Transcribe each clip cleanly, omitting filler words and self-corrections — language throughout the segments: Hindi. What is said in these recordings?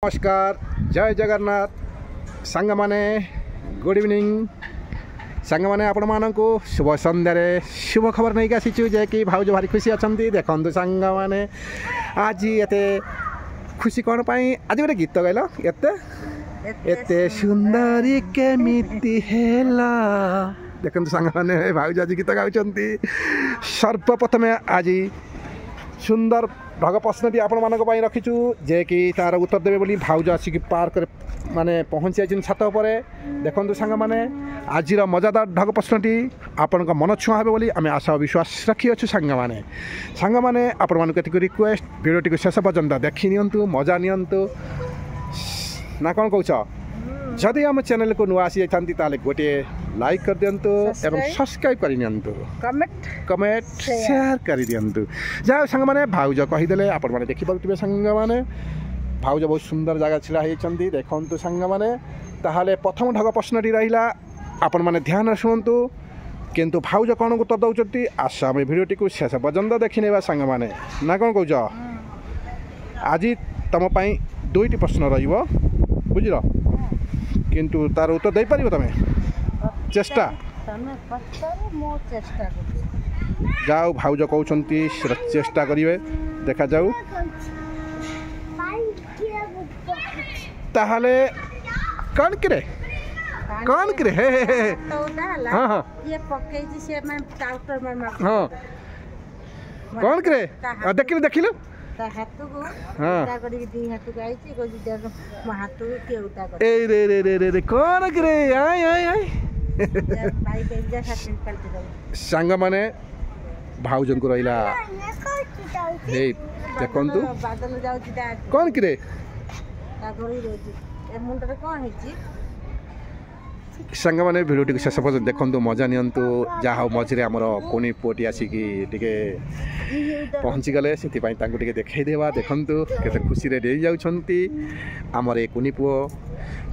नमस्कार जय जगन्नाथ सांग माने गुड इवनिंग सांग माने आपण मानक शुभ संध्यारे शुभ खबर नहीं आसीचु जे कि भाउज भारी खुशी अछंती देखंतु सांग माने आज एते खुशी कोन पई आज गोटे गीत गाइल एते एते सुंदरी केमिति हेला देखंतु सांग माने भाउज आज गीत गाउचंती सर्वप्रथमे आज सुंदर ढग प्रश्नटी आपण मानक पई रखिचु जे कि तार उत्तर देबे बोली भाउज आसी पार्क माने पहुंची आछिन छत उपरे देखंतु सांग माने आजिर मजादार ढग प्रश्नटी आपण मन छुआ हेबे बोली आमे आशा विश्वास रखी अछु सांग माने आपण मानक एतिक रिक्वेस्ट वीडियोटी को शेष पर्यंत देखि नियंतु मजा नियंतु ना कोन कहउछ जदि हम चैनल को नुआ आसी थांती ताले गोटे लाइक कर दियंतु एवं सब्सक्राइब करि नियंतु कमेंट शेयर करि दियंतु जा संग माने भाउज कहि देले आपण माने देखि पड़तिबे संग माने भाउज बहुत सुंदर जगह छिला हे चंदी देखंतु संग माने ताहाले प्रथम ढग प्रश्नटी रहिला आपण माने ध्यान सुनंतु किंतु भाउज कोन उत्तर दउचती आशा में वीडियोटी को शेष पर्यंत देखि नेबा संग माने ना कोन कहउछ आज तम पई दुईटी प्रश्न रहिबो बुझिलो किंतु तार उत्तर दे पारिबो तमे चेष्टा जाओ भाउज कहउछंती चेष्टा करिवे देखा जाऊ ताहाले कौन करे हे हां हां ये पक्के जी से मैं डॉक्टर में हां कौन करे देखिलो ता हाथ को उल्टा करी दी हाथ को आईची को जी देख म हाथ को के उल्टा कर ए रे कौन करे आय भाई बेजा हाथ पलटी दो संग माने भाउजन को रहिला हे देखंतु बादल जाउची ता कौन करे ता गरी रोजी ए मुंडरे कौन हेची संग माने वीडियोटी को शेष पर्यंत देखंतु मजा नियंतु जहा मझरे हमर कोनी पोटी आसी कि टिके पहुंची गले सेति पई तांको टिके देखाई देवा देखंतु केते खुशी रे देई जाउछंती हमर ए कोनी पो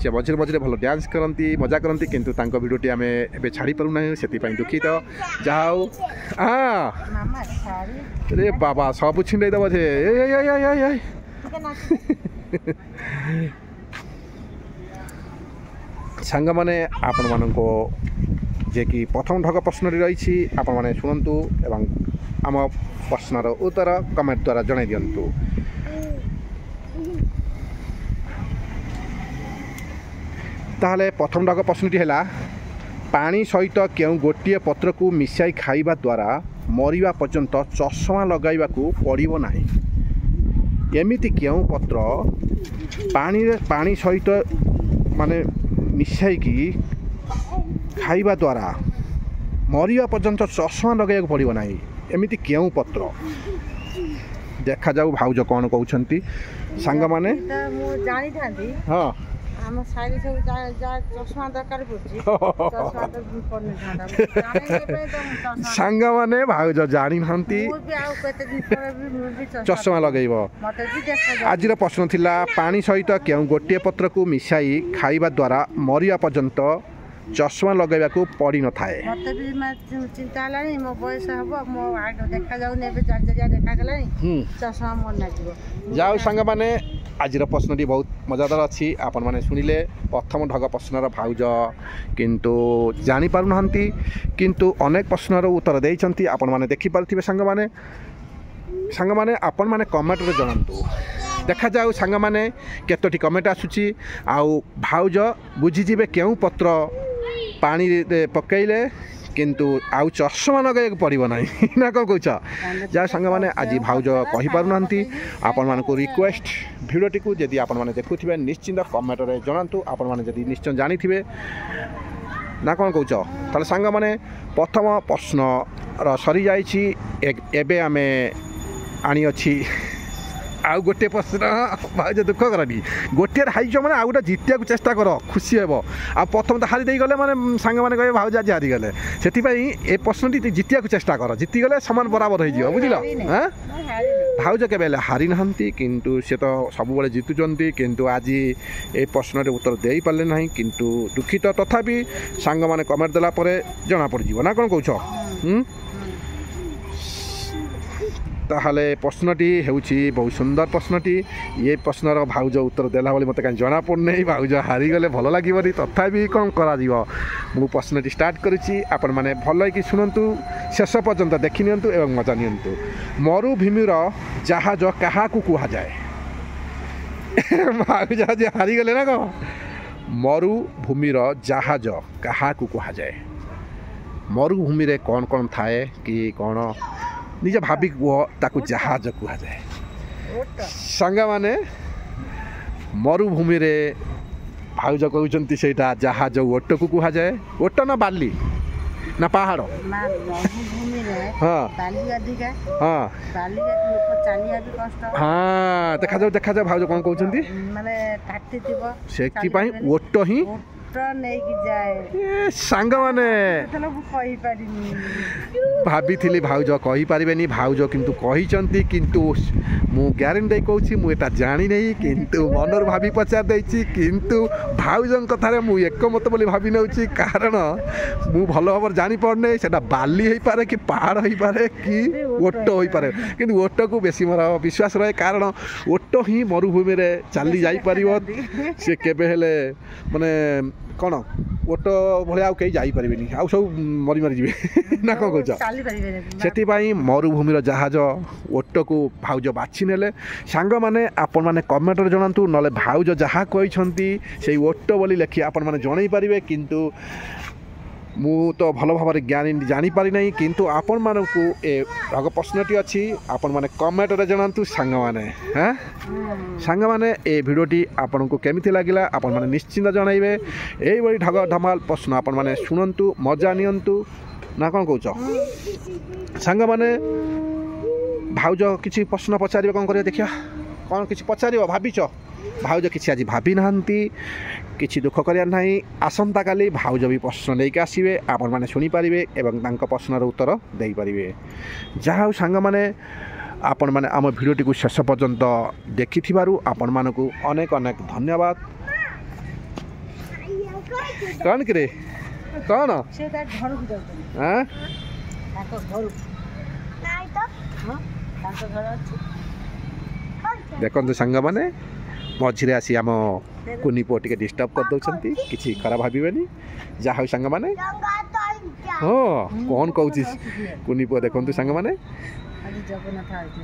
से मझरे मझरे भलो डांस करंती मजा करंती किंतु तांको वीडियोटी हमें एबे छाड़ी परू नै सेति पई दुखित जाऊ मामा छाड़ी रे बाबा सब छिंडै दबो छे ए सांग माने आपण मानको जे कि प्रथम ढग प्रश्न रही आपण माने सुनंतु एवं आम प्रश्नर उत्तर कमेंट द्वारा जणाई दियंतु ताहले प्रथम ढग प्रश्नटी हैला पानी सहित केउ गोटिए पत्र को मिसाई खाइबा द्वारा मरिबा पर्यंत चश्मा लगाइबा को पड़िबो नाही एमिति केउ पत्र पानी सहित माने मिसाई की खाइबा द्वारा मरिबा पर्यंत चश्मा लगाइबा पड़िबो नाही एमिति केउ पत्र देखा जाऊ भाउज कोन कहउछंती सांग माने मु जानि थांती हां हम साइड सब जा चश्मा दरकार पड़ची चश्मा तो पड़ने थांदा जाने पे तो सांग माने भाउज जानि थांती मु भी आ कते दिन पर भी चश्मा लगाइबो मते जी देखा आजिर प्रश्न थिला पानी सहित केउ गोटिए पत्र को मिसाई खाइबा द्वारा मरिया पर्यंत चश्मा लगाइबा को पड़ी न थाए मते भी मैं चिंता लानी मो बयस हबो मो आग देखा जाउ नेबे जगह देखा गलानी चश्मा मन लागिबो जाऊ संग माने आजिर प्रश्नटी बहुत मजादार अच्छी आपण माने सुनिले प्रथम ढग प्रश्नर भाउज किंतु जानी पारु नहंती किंतु अनेक प्रश्नर उत्तर देइचंती आपण माने देखि पारथिबे संग माने आपण माने कमेंट रे जणांतु देखा जाऊ संग माने केतोटी कमेंट आसुची आउ भाउज बुझी जिबे केउ पत्र पानी रे पकैले किंतु आउ चश्मा लगाइक पड़िबो नाही ना को कहउछ जा संग माने आज भाउज कहि पारु नहंती आपण मान को रिक्वेस्ट वीडियोटी को यदि आपण माने देखुथिबे निश्चित कमेंट रे जणांतु आपण माने यदि निश्चय जानिथिबे ना कोन कहउछ ताले संग माने प्रथम प्रश्न र सरी जाईची एबे आमे आनी अछि आउ गोटे प्रश्न भाउज दुख करनी गोटे हाइछ माने आउ गोटे जितिया को चेष्टा कर खुशी हेबो आ प्रथम तो हारी दे गले माने संग माने कहे भाउज आज हारी गले सेति पई ए प्रश्नटी जितिया को चेष्टा कर जिति गले समान बराबर हो जियो बुझिलो हां भाउज के बेले हारी नहंती किंतु से तो सब बेले जितुचंती किंतु आज ए प्रश्न रे उत्तर देई पाले नाही किंतु दुखित तथापि संग माने कमेंट देला परे जना पड़ जिवो ना कोन कहउछ ताहले प्रश्नटी हेउछि बहुत सुंदर प्रश्नटी ये प्रश्नर भाउज उत्तर देला बोली मते काई जना पड़ नै भाउज हारी गले भलो लागिबनी तथापि कोन करा दिबो मु प्रश्नटी स्टार्ट करिछि आपण माने भलो कि सुनंतु शेष पर्यंत देखि नियंतु एवं मजा नियंतु मरुभूमिर जहाज काहाकू कुहा जाए भाउज जे हारी गले ना को मरुभूमिर जहाज काहाकू कुहा जाए मरुभूमि रे कौन कौन थाए कि कौन निज भाभी कह ताकू जहाज कुहा जाए सांग माने मरुभूमि रे भाउज कहउचंती सेटा जहाज ओट को कुहा जाए ओट ना बाली ना पहाड़ मरुभूमि रे हाँ बाली अधिका हाँ बाली लोक चालिया भी कष्ट हाँ देखा जाओ भाउज कौन कहउचंती माने काटी दिबो सेति पई ओट ही ओट नै कि जाए सांग माने तलो कहि पारिनी भाभी थिली भाउज कहि पारिबेनी भाउज किंतु कहिचंती किंतु मु ग्यारंटी कहूछि मु एटा जानि नै किंतु मनर भाभी पचार दैछि किंतु भाउजन कथारे मु एकमत बोली भाभी नउछि कारण मु भलो खबर जानि पड़नै सेटा बाली हेइ पारे कि पहाड़ हेइ पारे कि ओट होई पारे किंतु ओट को बेसी मोर विश्वास रहे कारण ओट ही मरुभूमि रे चाली जाई परिबो से केबे हेले माने कोन ओट भलिया कहीं जाई परिबेनी आ सब मरी मरी जिवे ना कोन कहछ चाली परिबे सेति पई मरुभूमिर जहाज ओट को भाउज बाछि नेले सांग माने आपण माने कमेंट रे जणांतु नले भाउज जहा कहिसंती सेई ओट बोली लेखि आपण माने जणाई परिबे किंतु मु तो भलो भाव ज्ञान जानी पारि नहीं किंतु आपण मानकु ए भाग प्रश्नटी अच्छी आपण माने कमेंट रे जणांतु सांग माने हैं सांग माने ए वीडियोटी आपण को केमिति लागिला आपण माने निश्चिंत जणाइबे एई बडी ढग धमाल प्रश्न आपण माने सुनंतु मजा नियंतु ना कोन कहउछ सांग माने भाउज किछि प्रश्न पचारिबे कोन करियो देखिया कोन किछि पचारिबो भाबिछ भाउज किछि आज भाबी नाहंती किछि दुख करिया नाही आसंता काली भाउज भी प्रश्न लेके आसीबे आपण माने सुनी पारिबे एवं तांको प्रश्नर उत्तर देई पारिबे जहा सांग माने आपण माने आम भिडियोटी को शेष पर्यंत देखिथिबारु आपण मानकु अनेक अनेक धन्यवाद कौन करे कौन से ता घर को जाउतनी हां ताको घर नाही तो हां ताको घर अछि देखो सांग माने मझिरे आसी आम कुनी पो टिके डिस्टर्ब कर दउछंती किछि खराब भाबिबेनी जा हउ संग माने हां कोन कहउछि कुनी पो देखंतु संग माने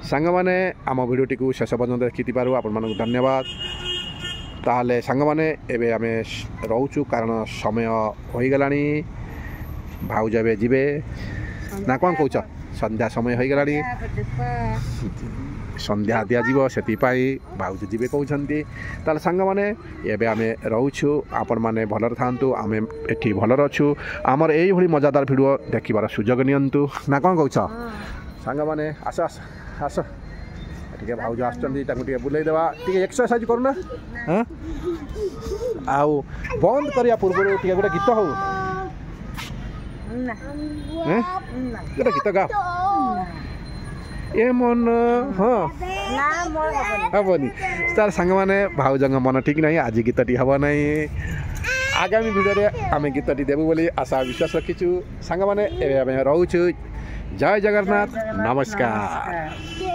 संग माने आम वीडियोटी को शेष पर्यंत देखिति पारु आपण मानक धन्यवाद ताले संग माने एबे आमे रहउछु कारण समय होई गलानी भाउज एबे जिबे ना कोन कहउछ संध्या समय होई गलानी संध्या दिया जीव से भाउज जीवे कहते ताल सांग मैंने एवं आम रोचु आपण मैंने भलर था आम एटी भलर अच्छु आमर यही मजादार भिडियो देखिबार सुजोग नियंतु ना कौन कह सांग मैंने आस आस आस टे भाउज आसटे बुले देवा टे एक्सरसाइज करूना हाँ आउ बंद करने पूर्व टे गोटे गीत हो गोटे गीत गा ए मन हाँ हेनी तार सांग मैंने भाउज मन ठीक ना आज गीतटी हम ना आगामी भिडियो आम गीतटी देवु बोली आशा विश्वास रखीचु सांग मैंने रोचु जय जगन्नाथ नमस्कार।